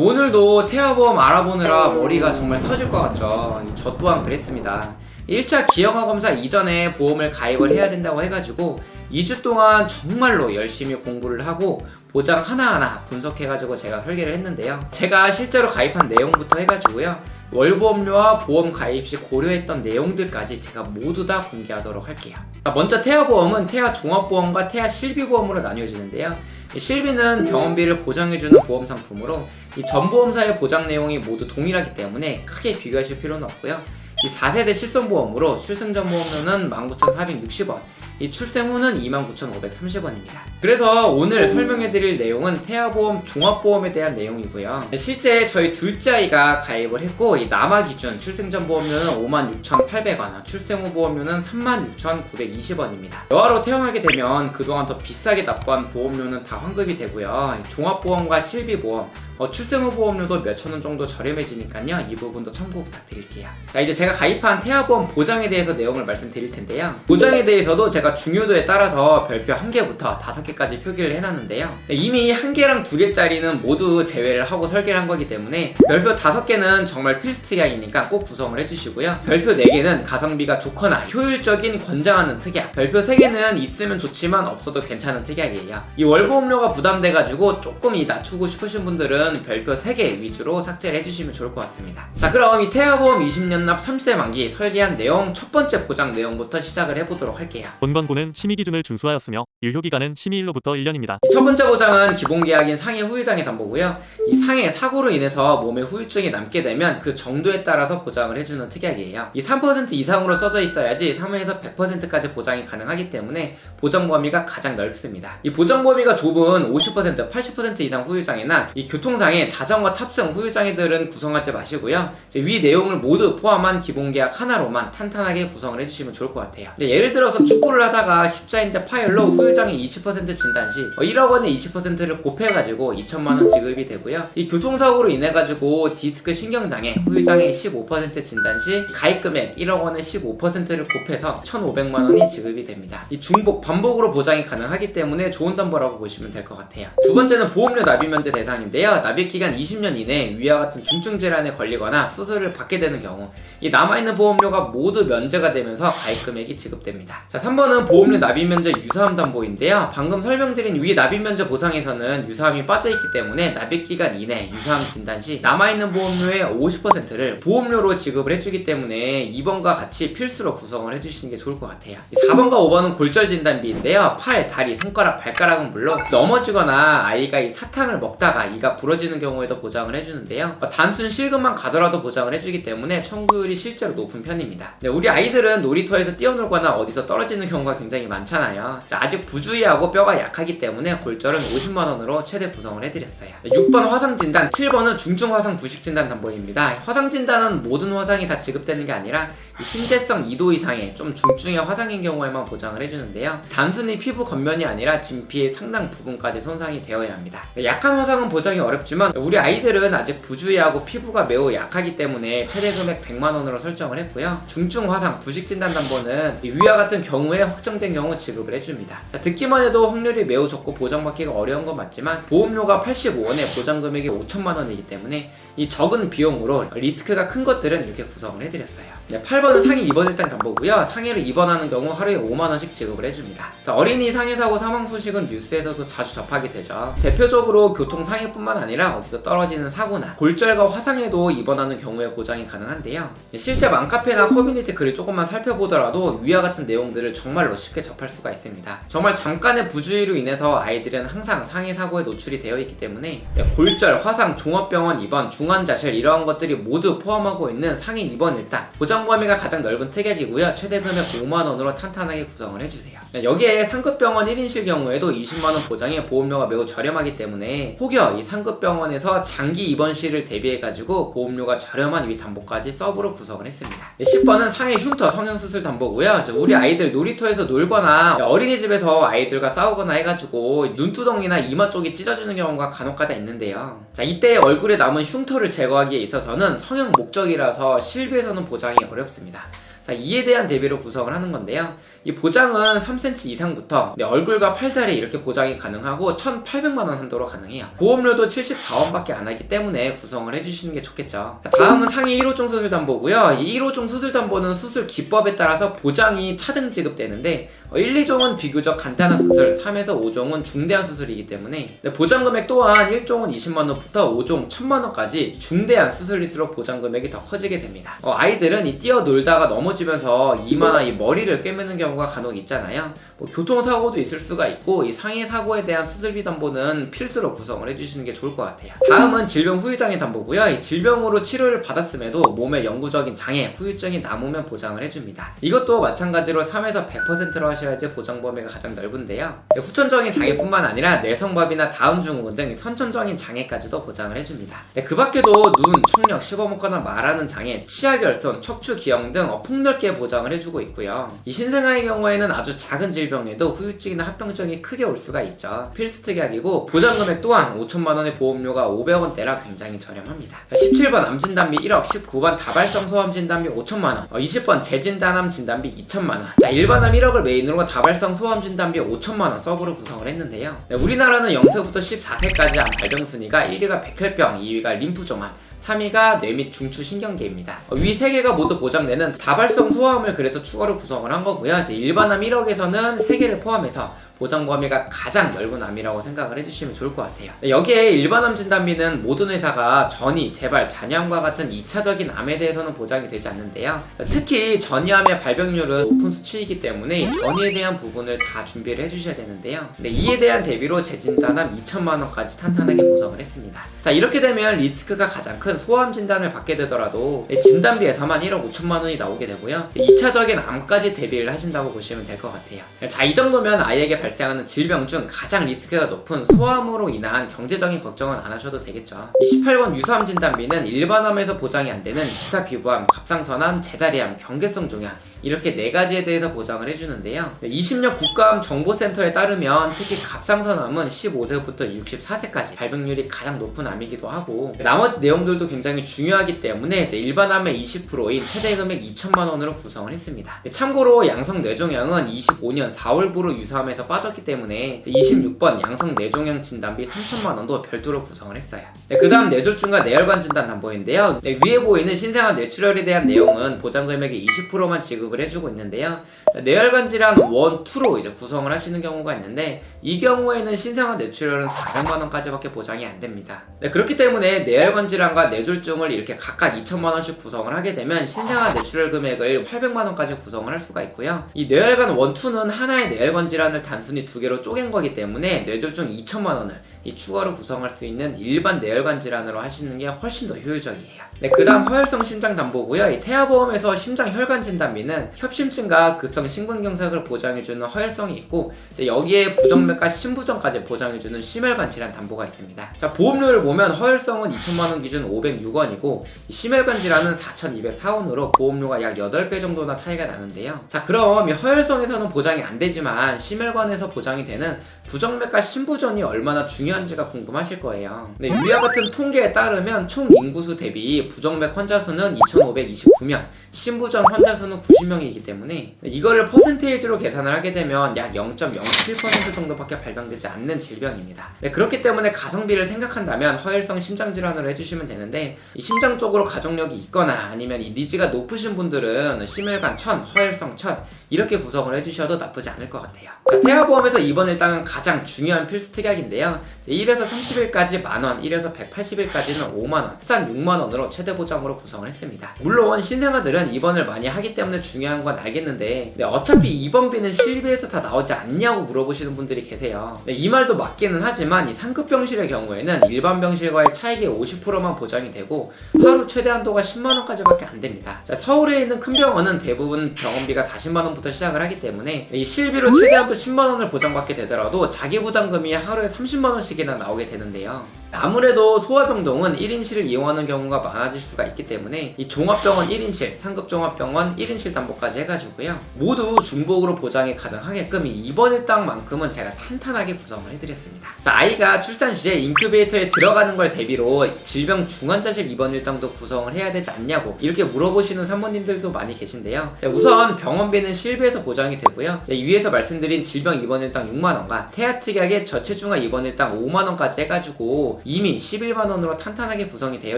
오늘도 태아보험 알아보느라 머리가 정말 터질 것 같죠. 저 또한 그랬습니다. 1차 기형아 검사 이전에 보험을 가입을 해야 된다고 해가지고 2주 동안 정말로 열심히 공부를 하고 보장 하나하나 분석해가지고 제가 설계를 했는데요. 제가 실제로 가입한 내용부터 해가지고요, 월보험료와 보험 가입 시 고려했던 내용들까지 제가 모두 다 공개하도록 할게요. 먼저 태아보험은 태아종합보험과 태아실비보험으로 나뉘어지는데요. 실비는 병원비를 보장해주는 보험 상품으로 이 전 보험사의 보장 내용이 모두 동일하기 때문에 크게 비교하실 필요는 없고요. 이 4세대 실손보험으로 출생전 보험료는 19,460원, 이 출생 후는 29,530원입니다. 그래서 오늘 설명해드릴 내용은 태아보험 종합보험에 대한 내용이고요. 실제 저희 둘째 아이가 가입을 했고, 이 남아 기준 출생전 보험료는 56,800원, 출생 후 보험료는 36,920원입니다. 여아로 태어나게 되면 그동안 더 비싸게 납부한 보험료는 다 환급이 되고요. 종합보험과 실비보험, 출생 후 보험료도 몇천 원 정도 저렴해지니까요, 이 부분도 참고 부탁드릴게요. 자, 이제 제가 가입한 태아보험 보장에 대해서 내용을 말씀드릴 텐데요. 보장에 대해서도 제가 중요도에 따라서 별표 1개부터 5개까지 표기를 해놨는데요. 이미 1개랑 2개짜리는 모두 제외를 하고 설계를 한 거기 때문에 별표 5개는 정말 필수특약이니까 꼭 구성을 해주시고요. 별표 4개는 가성비가 좋거나 효율적인 권장하는 특약, 별표 3개는 있으면 좋지만 없어도 괜찮은 특약이에요. 이 월보험료가 부담돼가지고 조금 낮추고 싶으신 분들은 별표 3개 위주로 삭제를 해주시면 좋을 것 같습니다. 자, 그럼 이 태아보험 20년 납 30세 만기 설계한 내용 첫 번째 보장 내용부터 시작을 해보도록 할게요. 본 권고는 심의 기준을 준수하였으며 유효기간은 심의일로부터 1년입니다. 첫 번째 보장은 기본계약인 상해 후유장애 담보고요. 이 상해 사고로 인해서 몸에 후유증이 남게 되면 그 정도에 따라서 보장을 해주는 특약이에요. 이 3% 이상으로 써져 있어야지 3회에서 100%까지 보장이 가능하기 때문에 보장 범위가 가장 넓습니다. 이 보장 범위가 좁은 50%, 80% 이상 후유장애나 이 교통상해, 자전거 탑승 후유장애들은 구성하지 마시고요. 위 내용을 모두 포함한 기본계약 하나로만 탄탄하게 구성을 해주시면 좋을 것 같아요. 예를 들어서 축구를 하다가 십자인대 파열로 후유장애 20% 진단 시 1억 원에 20%를 곱해가지고 2천만 원 지급이 되고요. 이 교통사고로 인해가지고 디스크 신경장애 후유장애 15% 진단 시 가입금액 1억 원에 15%를 곱해서 1,500만 원이 지급이 됩니다. 이 중복, 반복으로 보장이 가능하기 때문에 좋은 담보라고 보시면 될 것 같아요. 두 번째는 보험료 납입 면제 대상인데요. 납입기간 20년 이내 위와 같은 중증 질환에 걸리거나 수술을 받게 되는 경우 이 남아있는 보험료가 모두 면제가 되면서 가입금액이 지급됩니다. 자, 3번은 보험료 납입 면제 유사함 담보인데요. 방금 설명드린 위 납입 면제 보상에서는 유사함이 빠져있기 때문에 납입기간 이내 유사함 진단 시 남아있는 보험료의 50%를 보험료로 지급을 해주기 때문에 2번과 같이 필수로 구성을 해주시는 게 좋을 것 같아요. 4번과 5번은 골절 진단비인데요. 팔, 다리, 손가락, 발가락은 물론 넘어지거나 아이가 이 사탕을 먹다가 이가 부러지는 경우에도 보장을 해주는데요. 단순 실금만 가더라도 보장을 해주기 때문에 청구율이 실제로 높은 편입니다. 우리 아이들은 놀이터에서 뛰어놀거나 어디서 떨어지는 경우가 굉장히 많잖아요. 아직 부주의하고 뼈가 약하기 때문에 골절은 50만원으로 최대 구성을 해드렸어요. 6번 화상진단, 7번은 중증화상 부식진단 담보입니다. 화상진단은 모든 화상이 다 지급되는 게 아니라 신재성 2도 이상의 좀 중증의 화상인 경우에만 보장을 해주는데요. 단순히 피부 겉면이 아니라 진피의 상당 부분까지 손상이 되어야 합니다. 약한 화상은 보장이 어렵지만 우리 아이들은 아직 부주의하고 피부가 매우 약하기 때문에 최대 금액 100만원으로 설정을 했고요. 중증 화상 부식진단 담보는 위와 같은 경우에 확정된 경우 지급을 해줍니다. 자, 듣기만 해도 확률이 매우 적고 보장받기가 어려운 건 맞지만 보험료가 85원에 보장금액이 5천만원이기 때문에 이 적은 비용으로 리스크가 큰 것들은 이렇게 구성을 해드렸어요. 8번은 상해 입원 일당 담보고요. 상해로 입원하는 경우 하루에 5만원씩 지급을 해줍니다. 자, 어린이 상해사고 사망 소식은 뉴스에서도 자주 접하게 되죠. 대표적으로 교통상해뿐만 아니라 어디서 떨어지는 사고나 골절과 화상에도 입원하는 경우에 보장이 가능한데요. 실제 맘카페나 커뮤니티 글을 조금만 살펴보더라도 위와 같은 내용들을 정말로 쉽게 접할 수가 있습니다. 정말 잠깐의 부주의로 인해서 아이들은 항상 상해사고에 노출이 되어 있기 때문에 골절, 화상, 종합병원 입원, 중환자실 이러한 것들이 모두 포함하고 있는 상해 입원 일당 보장 범위가 가장 넓은 특약이고요. 최대 금액 5만원으로 탄탄하게 구성을 해주세요. 여기에 상급병원 1인실 경우에도 20만원 보장에 보험료가 매우 저렴하기 때문에 혹여 이 상급병원에서 장기 입원실을 대비해가지고 보험료가 저렴한 위 담보까지 서브로 구성을 했습니다. 10번은 상해 흉터 성형수술 담보고요. 우리 아이들 놀이터에서 놀거나 어린이집에서 아이들과 싸우거나 해가지고 눈두덩이나 이마 쪽이 찢어지는 경우가 간혹가다 있는데요. 자, 이때 얼굴에 남은 흉터를 제거하기에 있어서는 성형 목적이라서 실비에서는 보장이 어렵습니다. 자, 이에 대한 대비로 구성을 하는 건데요. 이 보장은 3cm 이상부터 얼굴과 팔다리 이렇게 보장이 가능하고 1,800만원 한도로 가능해요. 보험료도 74원밖에 안 하기 때문에 구성을 해주시는 게 좋겠죠. 자, 다음은 상위 1호종 수술담보고요. 이 1호종 수술담보는 수술 기법에 따라서 보장이 차등 지급되는데 1, 2종은 비교적 간단한 수술, 3에서 5종은 중대한 수술이기 때문에 보장 금액 또한 1종은 20만원부터 5종 1000만원까지 중대한 수술일수록 보장 금액이 더 커지게 됩니다. 아이들은 이 뛰어놀다가 넘어지면서 이마나 이 머리를 꿰매는 경우가 간혹 있잖아요. 교통사고도 있을 수가 있고 이 상해 사고에 대한 수술비 담보는 필수로 구성을 해주시는 게 좋을 것 같아요. 다음은 질병 후유장애 담보고요. 이 질병으로 치료를 받았음에도 몸에 영구적인 장애, 후유증이 남으면 보장을 해줍니다. 이것도 마찬가지로 3에서 100%로 하셔야지 보장 범위가 가장 넓은데요. 후천적인 장애뿐만 아니라 내성밥이나 다운증후군 등 선천적인 장애까지도 보장을 해줍니다. 그 밖에도 눈, 청력, 씹어먹거나 말하는 장애, 치아결손, 척추 기형 등 폭넓게 보장을 해주고 있고요. 이 신생아의 경우에는 아주 작은 질병에도 후유증이나 합병증이 크게 올 수가 있죠. 필수 특약이고 보장 금액 또한 5천만원의 보험료가 500원대라 굉장히 저렴합니다. 17번 암진단비 1억, 19번 다발성 소암 진단비 5천만원, 20번 재진단암 진단비 2천만원. 자, 일반암 1억을 메인으로 다발성 소암 진단비 5천만원 서브로 구성을 했는데요. 우리나라는 0세부터 14세까지 암 발병 순위가 1위가 백혈병, 2위가 림프종암, 3위가 뇌 및 중추신경계입니다. 위 3개가 모두 보장되는 다발성 소아암을 그래서 추가로 구성을 한 거고요. 이제 일반암 1억에서는 3개를 포함해서 보장 범위가 가장 넓은 암이라고 생각을 해주시면 좋을 것 같아요. 여기에 일반암 진단비는 모든 회사가 전이, 재발, 잔여암과 같은 2차적인 암에 대해서는 보장이 되지 않는데요. 특히 전이암의 발병률은 높은 수치이기 때문에 전이에 대한 부분을 다 준비를 해주셔야 되는데요. 이에 대한 대비로 재진단암 2천만원까지 탄탄하게 구성을 했습니다. 자, 이렇게 되면 리스크가 가장 큰 소아암 진단을 받게 되더라도 진단비에서만 1억 5천만원이 나오게 되고요. 2차적인 암까지 대비를 하신다고 보시면 될 것 같아요. 자, 이 정도면 아이에게 발생하는 질병 중 가장 리스크가 높은 소암으로 인한 경제적인 걱정은 안 하셔도 되겠죠. 28번 유사암 진단비는 일반암에서 보장이 안 되는 기타 피부암, 갑상선암, 제자리암, 경계성 종양 이렇게 4가지에 대해서 보장을 해주는데요. 20년 국가암 정보센터에 따르면 특히 갑상선암은 15세부터 64세까지 발병률이 가장 높은 암이기도 하고 나머지 내용들도 굉장히 중요하기 때문에 이제 일반암의 20%인 최대 금액 2천만원으로 구성을 했습니다. 참고로 양성 뇌종양은 25년 4월부로 유사암에서 빠졌기 때문에 26번 양성 뇌종양 진단비 3천만원도 별도로 구성을 했어요. 그 다음 뇌졸중과 뇌혈관 진단 담보인데요. 위에 보이는 신생아 뇌출혈에 대한 내용은 보장 금액의 20%만 지급을 해주고 있는데요. 뇌혈관 질환 1, 2로 이제 구성을 하시는 경우가 있는데 이 경우에는 신생아 뇌출혈은 400만원까지밖에 보장이 안 됩니다. 그렇기 때문에 뇌혈관 질환과 뇌졸중을 이렇게 각각 2천만원씩 구성을 하게 되면 신생아 뇌출혈 금액을 800만원까지 구성을 할 수가 있고요. 이 뇌혈관 1, 2는 하나의 뇌혈관 질환을 단순히 2개로 쪼갠 거기 때문에 뇌졸중 2천만원을 이 추가로 구성할 수 있는 일반 뇌혈관 질환으로 하시는 게 훨씬 더 효율적이에요. 그 다음 허혈성 심장 담보고요. 이 태아보험에서 심장 혈관 진단비는 협심증과 급성 심근경색을 보장해주는 허혈성이 있고 이제 여기에 부정맥과 심부전까지 보장해주는 심혈관 질환 담보가 있습니다. 자, 보험료를 보면 허혈성은 2천만원 기준 506원이고 심혈관 질환은 4,204원으로 보험료가 약 8배 정도나 차이가 나는데요. 자, 그럼 이 허혈성에서는 보장이 안 되지만 심혈관에서 보장이 되는 부정맥과 심부전이 얼마나 중요한지가 궁금하실 거예요. 위와 같은 통계에 따르면 총 인구수 대비 부정맥 환자 수는 2,529명, 심부전 환자 수는 90명이기 때문에 이거를 퍼센테이지로 계산을 하게 되면 약 0.07% 정도밖에 발병되지 않는 질병입니다. 그렇기 때문에 가성비를 생각한다면 허혈성 심장질환으로 해주시면 되는데 이 심장 쪽으로 가족력이 있거나 아니면 이 니즈가 높으신 분들은 심혈관 1000, 허혈성 1000 이렇게 구성을 해주셔도 나쁘지 않을 것 같아요. 자, 태아보험에서 이번 일당은 가장 중요한 필수 특약인데요. 1에서 30일까지 만원, 1에서 180일까지는 5만원, 싼 6만원으로 최대 보장으로 구성을 했습니다. 물론 신생아들은 입원을 많이 하기 때문에 중요한 건 알겠는데 어차피 입원비는 실비에서 다 나오지 않냐고 물어보시는 분들이 계세요. 이 말도 맞기는 하지만 이 상급 병실의 경우에는 일반 병실과의 차익의 50%만 보장이 되고 하루 최대 한도가 10만원까지밖에 안 됩니다. 자, 서울에 있는 큰 병원은 대부분 병원비가 40만원부터 시작을 하기 때문에 이 실비로 최대 한도 10만원을 보장받게 되더라도 자기 부담금이 하루에 30만원씩이나 나오게 되는데요. 아무래도 소아병동은 1인실을 이용하는 경우가 많아질 수가 있기 때문에 이 종합병원 1인실, 상급 종합병원 1인실 담보까지 해가지고요, 모두 중복으로 보장이 가능하게끔 이 입원 일당만큼은 제가 탄탄하게 구성을 해드렸습니다. 자, 아이가 출산 시에 인큐베이터에 들어가는 걸 대비로 질병 중환자실 입원 일당도 구성을 해야 되지 않냐고 이렇게 물어보시는 산모님들도 많이 계신데요. 자, 우선 병원비는 실비에서 보장이 되고요. 자, 위에서 말씀드린 질병 입원 일당 6만원과 태아특약의 저체중아 입원 일당 5만원까지 해가지고 이미 11만원으로 탄탄하게 구성이 되어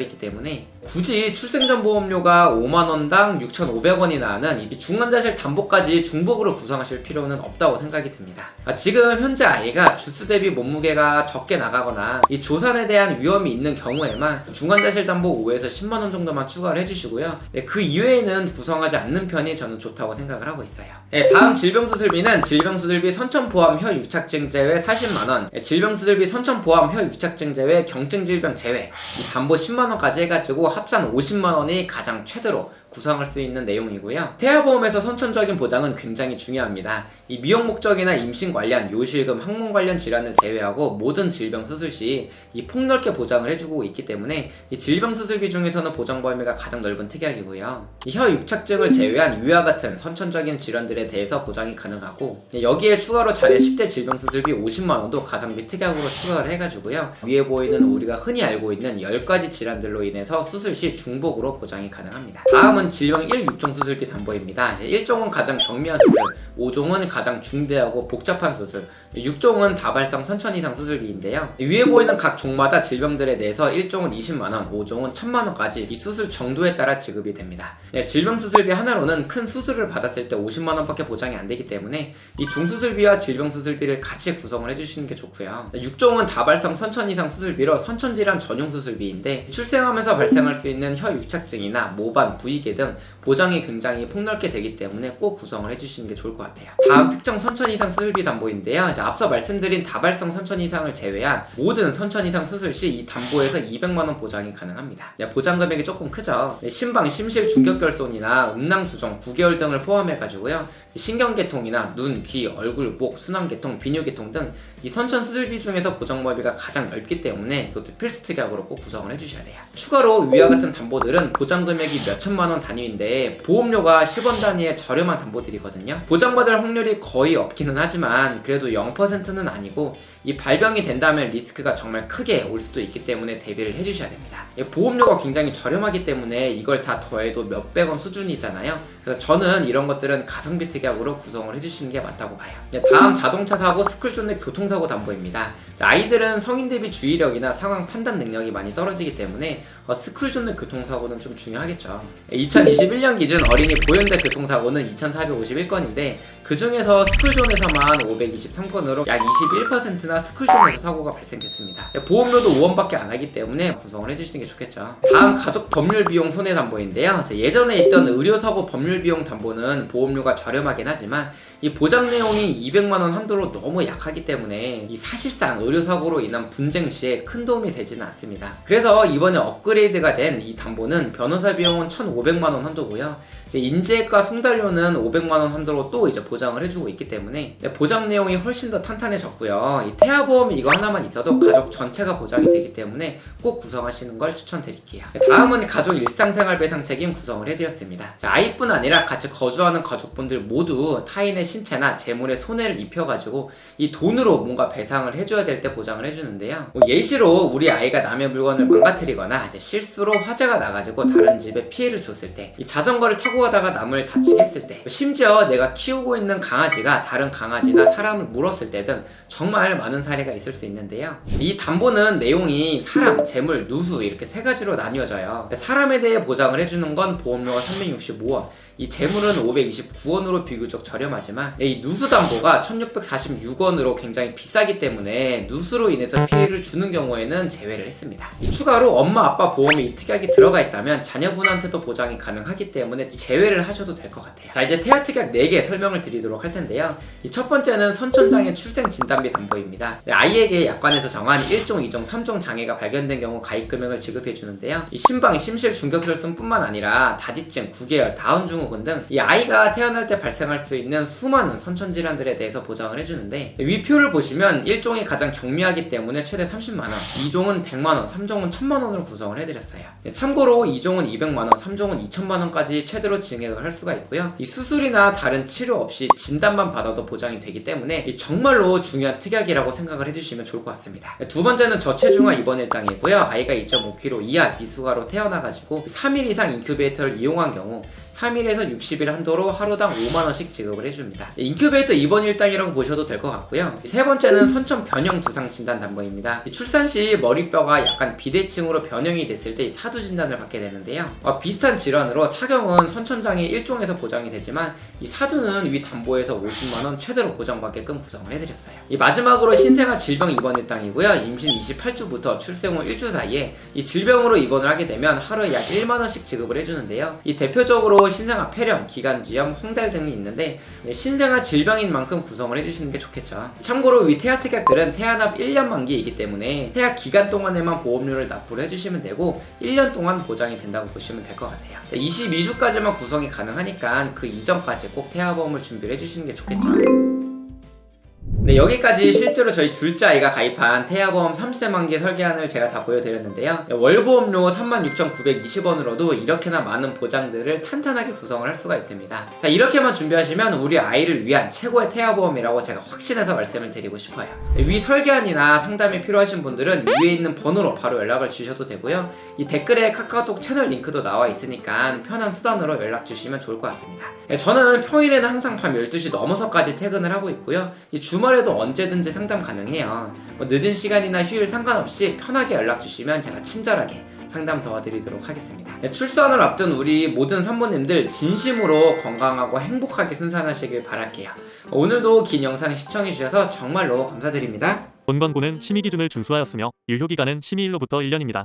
있기 때문에 굳이 출생전 보험료가 5만원당 6,500원이 나는 이 중환자실 담보까지 중복으로 구성하실 필요는 없다고 생각이 듭니다. 지금 현재 아이가 주스 대비 몸무게가 적게 나가거나 이 조산에 대한 위험이 있는 경우에만 중환자실 담보 5에서 10만원 정도만 추가를 해주시고요. 네, 그 이외에는 구성하지 않는 편이 저는 좋다고 생각을 하고 있어요. 네, 다음 질병수술비는 질병수술비 선천포함 혀유착증 제외 40만원, 네, 질병수술비 선천포함 혀유착증 제외 경증질병 제외 이 담보 10만원까지 해가지고 합산 50만원이 가장 최대로 구성할 수 있는 내용이고요. 태아보험에서 선천적인 보장은 굉장히 중요합니다. 이 미용 목적이나 임신 관련, 요실금, 항문 관련 질환을 제외하고 모든 질병 수술 시 이 폭넓게 보장을 해주고 있기 때문에 이 질병 수술비 중에서는 보장 범위가 가장 넓은 특약이고요. 이 혀 유착증을 제외한 위와 같은 선천적인 질환들에 대해서 보장이 가능하고, 여기에 추가로 자녀 10대 질병 수술비 50만원도 가성비 특약으로 추가를 해가지고요. 위에 보이는 우리가 흔히 알고 있는 10가지 질환들로 인해서 수술 시 중복으로 보장이 가능합니다. 다음은 질병 1, 6종 수술비 담보입니다. 1종은 가장 경미한 수술, 5종은 가장 중대하고 복잡한 수술, 6종은 다발성 선천 이상 수술비인데요. 위에 보이는 각 종마다 질병들에 대해서 1종은 20만원, 5종은 1000만원까지 이 수술 정도에 따라 지급이 됩니다. 질병 수술비 하나로는 큰 수술을 받았을 때 50만원밖에 보장이 안 되기 때문에 이 중수술비와 질병 수술비를 같이 구성을 해주시는 게 좋고요. 6종은 다발성 선천 이상 수술비로 선천질환 전용 수술비인데 출생하면서 발생할 수 있는 혀 유착증이나 모반, 부위계 등 보장이 굉장히 폭넓게 되기 때문에 꼭 구성을 해주시는 게 좋을 것 같아요. 다음 특정 선천 이상 수술비 담보인데요. 앞서 말씀드린 다발성 선천 이상을 제외한 모든 선천 이상 수술 시 이 담보에서 200만원 보장이 가능합니다. 보장 금액이 조금 크죠. 심방, 심실 중격결손이나 음낭수종, 9개월 등을 포함해가지고요. 신경계통이나 눈, 귀, 얼굴, 목, 순환계통, 비뇨계통 등 이 선천 수술비 중에서 보장 범위가 가장 넓기 때문에 이것도 필수 특약으로 꼭 구성을 해주셔야 돼요. 추가로 위와 같은 담보들은 보장 금액이 몇천만원 단위인데 보험료가 10원 단위의 저렴한 담보들이거든요. 보장받을 확률이 거의 없기는 하지만 그래도 0%는 아니고 이 발병이 된다면 리스크가 정말 크게 올 수도 있기 때문에 대비를 해주셔야 됩니다. 보험료가 굉장히 저렴하기 때문에 이걸 다 더해도 몇백원 수준이잖아요. 그래서 저는 이런 것들은 가성비 특약으로 구성을 해주시는 게 맞다고 봐요. 다음 자동차 사고, 스쿨존 내 교통사고 담보입니다. 아이들은 성인 대비 주의력이나 상황 판단 능력이 많이 떨어지기 때문에 스쿨존 내 교통사고는 좀 중요하겠죠. 2021년 기준 어린이 보행자 교통사고는 2451건인데 그 중에서 스쿨존에서만 523건으로 약 21%나 스쿨존에서 사고가 발생했습니다. 보험료도 5원밖에 안 하기 때문에 구성을 해주시는 게 좋겠죠. 다음 가족 법률 비용 손해 담보인데요. 예전에 있던 의료사고 법률 비용 담보는 보험료가 저렴하긴 하지만 이 보장 내용이 200만원 한도로 너무 약하기 때문에 이 사실상 의료사고로 인한 분쟁 시에 큰 도움이 되지는 않습니다. 그래서 이번에 업그레이드가 된 이 담보는 변호사 비용은 1,500만원 한도고요. 인지액과 송달료는 500만원 한도로 또 이제 보장을 해주고 있기 때문에 보장 내용이 훨씬 더 탄탄해졌고요. 이 태아보험이 이거 하나만 있어도 가족 전체가 보장이 되기 때문에 꼭 구성하시는 걸 추천드릴게요. 다음은 가족 일상생활 배상 책임 구성을 해드렸습니다. 아이뿐 아니라 같이 거주하는 가족분들 모두 타인의 신체나 재물에 손해를 입혀가지고 이 돈으로 뭔가 배상을 해줘야 될 때 보장을 해주는데요. 예시로 우리 아이가 남의 물건을 망가뜨리거나 이제 실수로 화재가 나가지고 다른 집에 피해를 줬을 때, 이 자전거를 타고 가다가 남을 다치게 했을 때, 심지어 내가 키우고 있는 강아지가 다른 강아지나 사람을 물었을 때 등 정말 많은 사례가 있을 수 있는데요. 이 담보는 내용이 사람, 재물, 누수 이렇게 세 가지로 나뉘어져요. 사람에 대해 보장을 해주는 건 보험료가 365원, 이 재물은 529원으로 비교적 저렴하지만 이 누수담보가 1646원으로 굉장히 비싸기 때문에 누수로 인해서 피해를 주는 경우에는 제외를 했습니다. 추가로 엄마 아빠 보험에 이 특약이 들어가 있다면 자녀분한테도 보장이 가능하기 때문에 제외를 하셔도 될 것 같아요. 자, 이제 태아 특약 4개 설명을 드리도록 할 텐데요. 이 첫 번째는 선천장애 출생 진단비 담보입니다. 아이에게 약관에서 정한 1종, 2종, 3종 장애가 발견된 경우 가입 금액을 지급해 주는데요. 이 심방, 심실 중격혈손뿐만 아니라 다지증, 9개월, 다운 증후 승모근 등 이 아이가 태어날 때 발생할 수 있는 수많은 선천질환들에 대해서 보장을 해주는데, 위 표를 보시면 1종이 가장 경미하기 때문에 최대 30만원, 2종은 100만원, 3종은 1000만원으로 구성을 해드렸어요. 참고로 2종은 200만원, 3종은 2000만원까지 최대로 증액을 할 수가 있고요. 이 수술이나 다른 치료 없이 진단만 받아도 보장이 되기 때문에 정말로 중요한 특약이라고 생각을 해주시면 좋을 것 같습니다. 두 번째는 저체중아 입원 일당이고요. 아이가 2.5kg 이하 미숙아로 태어나가지고 3일 이상 인큐베이터를 이용한 경우 3일에서 60일 한도로 하루당 5만원씩 지급을 해줍니다. 인큐베이터 입원 일당이라고 보셔도 될 것 같고요. 세 번째는 선천 변형 두상 진단 담보입니다. 출산 시 머리뼈가 약간 비대칭으로 변형이 됐을 때 사두 진단을 받게 되는데요. 비슷한 질환으로 사경은 선천장애 1종에서 보장이 되지만 이 사두는 위 담보에서 50만원 최대로 보장받게끔 구성을 해드렸어요. 마지막으로 신생아 질병 입원 일당이고요. 임신 28주부터 출생 후 1주 사이에 이 질병으로 입원을 하게 되면 하루에 약 1만원씩 지급을 해주는데요. 이 대표적으로 신생아 폐렴, 기관지염, 홍달 등이 있는데 신생아 질병인 만큼 구성을 해주시는 게 좋겠죠. 참고로 위 태아 특약들은 태아납 1년 만기이기 때문에 태아 기간 동안에만 보험료를 납부를 해주시면 되고 1년 동안 보장이 된다고 보시면 될 것 같아요. 22주까지만 구성이 가능하니까 그 이전까지 꼭 태아보험을 준비를 해주시는 게 좋겠죠. 네, 여기까지 실제로 저희 둘째 아이가 가입한 태아보험 30세 만기 설계안을 제가 다 보여드렸는데요. 월보험료 36,920원으로도 이렇게나 많은 보장들을 탄탄하게 구성을 할 수가 있습니다. 자, 이렇게만 준비하시면 우리 아이를 위한 최고의 태아보험이라고 제가 확신해서 말씀을 드리고 싶어요. 위 설계안이나 상담이 필요하신 분들은 위에 있는 번호로 바로 연락을 주셔도 되고요. 이 댓글에 카카오톡 채널 링크도 나와 있으니까 편한 수단으로 연락 주시면 좋을 것 같습니다. 저는 평일에는 항상 밤 12시 넘어서까지 퇴근을 하고 있고요. 이 주말에도 언제든지 상담 가능해요. 늦은 시간이나 휴일 상관없이 편하게 연락 주시면 제가 친절하게 상담 도와드리도록 하겠습니다. 출산을 앞둔 우리 모든 산모님들 진심으로 건강하고 행복하게 순산하시길 바랄게요. 오늘도 긴 영상 시청해주셔서 정말로 감사드립니다. 본 권고는 심의 기준을 준수하였으며 유효기간은 심의일로부터 1년입니다.